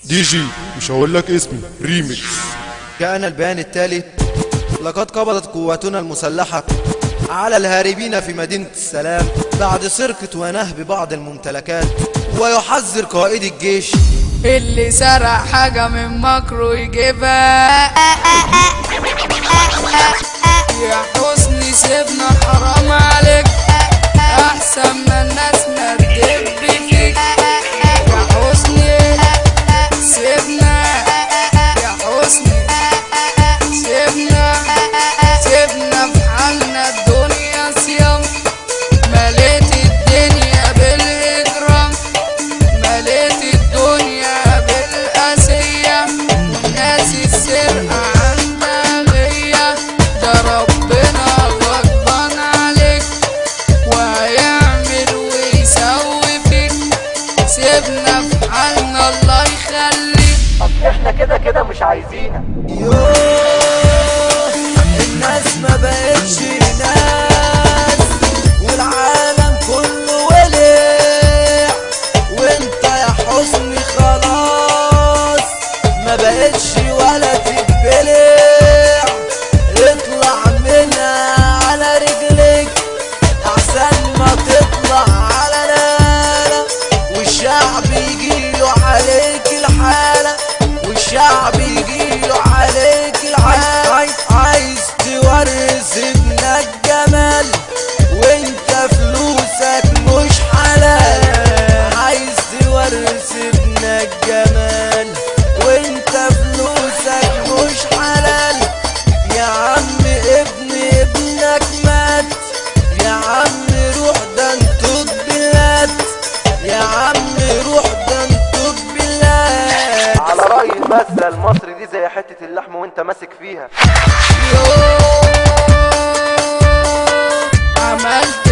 دي جي مش هقول لك اسمي ريميكس. كان البيان التالي: لقد قبضت قواتنا المسلحة على الهاربين في مدينة السلام بعد سرقة ونهب بعض الممتلكات، ويحذر قائد الجيش اللي سرق حاجة من مكره يجيبها. يا حسني سيبنا حرام عليك، احسن ما الناس ما تدب فيك. يا حسني سيبنا، يا حسني سيبنا في حالنا، الدنيا صيام. مليت الدنيا بالإجرام، مليت الدنيا بالقاسية، والناس السرقة عندها غية. ده ربنا غضبان عليك وهيعمل ويسوي فيك. سيبنا في حالنا الله يخليك، احنا كده مش عايزينك. الناس ما بقتش ناس، والعالم كله ولع، وانت يا حسني خلاص ما بقتش ولا تتبلع. اطلع منها على رجلك احسن ما تطلع على نانا، والشعب يجيله عليك الحالة، والشعب يجيله عليك الحالة. عايز تورث ابنك جمال وانت فلوسك مش حلال، عايز تورث ابنك جمال وانت فلوسك مش حلال. يا عم ابنك مات، يا عم روح ده انتوا بلاد، يا عم روح ده انتوا بلاد. على رأي المثل المصري دي زي حتة اللحم وانت ماسك فيها. عملت